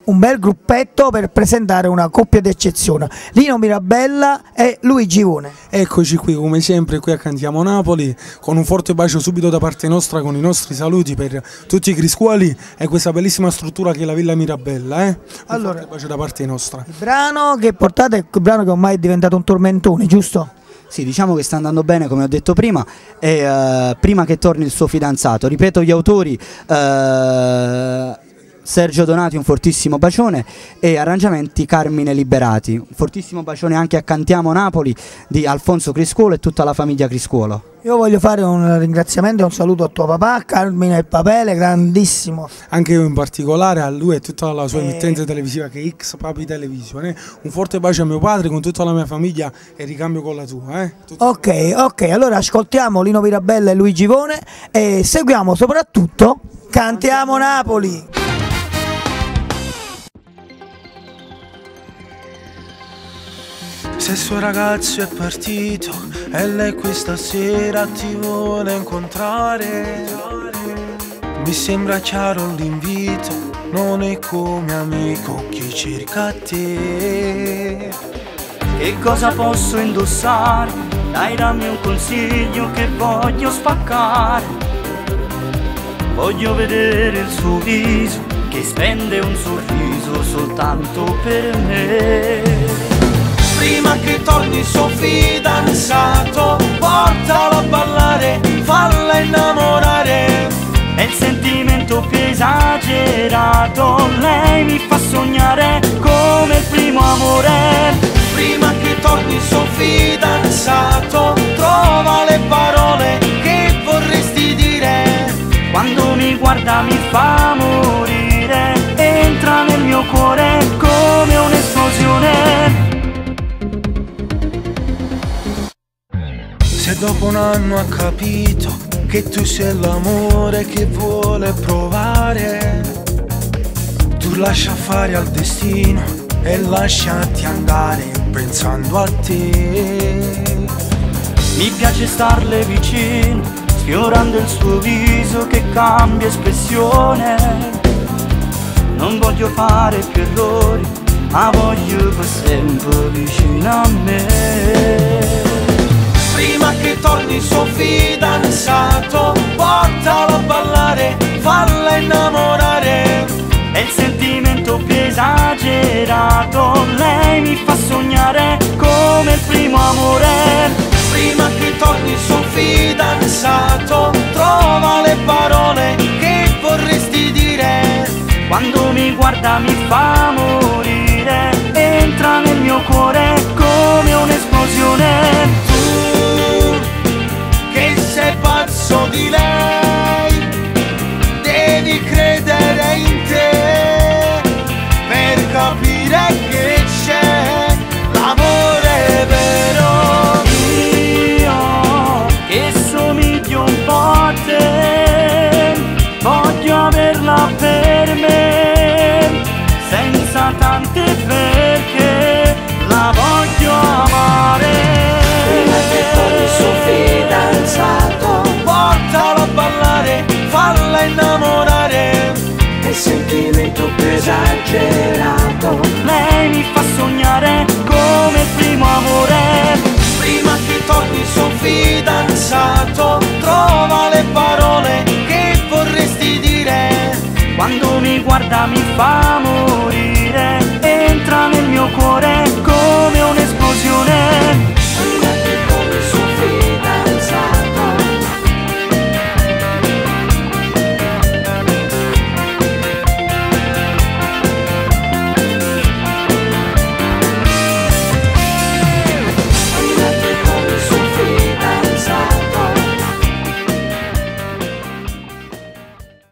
un bel gruppetto per presentare una coppia d'eccezione, Lino Mirabella e Luigi Ivone. Eccoci qui come sempre qui a Cantiamo Napoli, con un forte bacio subito da parte nostra, con i nostri saluti per tutti i criscuoli e questa bellissima struttura che è la Villa Mirabella. Allora, un forte bacio da parte nostra. Il brano che portate è il brano che ormai è diventato un tormentone, giusto? Sì, diciamo che sta andando bene, come ho detto prima, e prima che torni il suo fidanzato. Ripeto gli autori, Sergio Donati, un fortissimo bacione, e arrangiamenti Carmine Liberati. Un fortissimo bacione anche a Cantiamo Napoli di Alfonso Criscuolo e tutta la famiglia Criscuolo. Io voglio fare un ringraziamento e un saluto a tuo papà, Carmine il Papele, grandissimo. Anche io in particolare a lui e tutta la sua emittente televisiva che è X Papi Television. Un forte bacio a mio padre con tutta la mia famiglia e ricambio con la tua. Ok, allora ascoltiamo Lino Mirabella e Luigi Ivone e seguiamo soprattutto Cantiamo Napoli. Se il suo ragazzo è partito e lei questa sera ti vuole incontrare, mi sembra chiaro l'invito, non è come amico che cerca te. Che cosa posso indossare? Dai, dammi un consiglio che voglio spaccare. Voglio vedere il suo viso che spende un sorriso soltanto per me. Prima che torni il suo fidanzato, portalo a ballare, falla innamorare. È il sentimento più esagerato, lei mi fa sognare come il primo amore. Prima che torni il suo fidanzato, trova le parole che vorresti dire. Quando mi guarda mi fa morire, entra nel mio cuore come un'esplosione. Se dopo un anno ha capito che tu sei l'amore che vuole provare, tu lascia fare al destino e lasciati andare pensando a te. Mi piace starle vicino, sfiorando il suo viso che cambia espressione. Non voglio fare più errori, ma voglio per sempre vicino a me. Prima che torni il suo fidanzato, portalo a ballare, falla innamorare. È il sentimento più esagerato, lei mi fa sognare come il primo amore. Prima che torni il suo fidanzato, trova le parole che vorresti dire. Quando mi guarda mi fa morire, entra nel mio cuore come un'esplosione. Sei pazzo di lei, devi credere in te per capire che c'è l'amore vero. Io che somiglio un po' a te, voglio averla per me, senza tante perché la voglio amare. Portalo a ballare, falla innamorare. È il sentimento più esagerato, lei mi fa sognare come il primo amore. Prima che torni il suo fidanzato, trova le parole che vorresti dire. Quando mi guarda mi fa morire,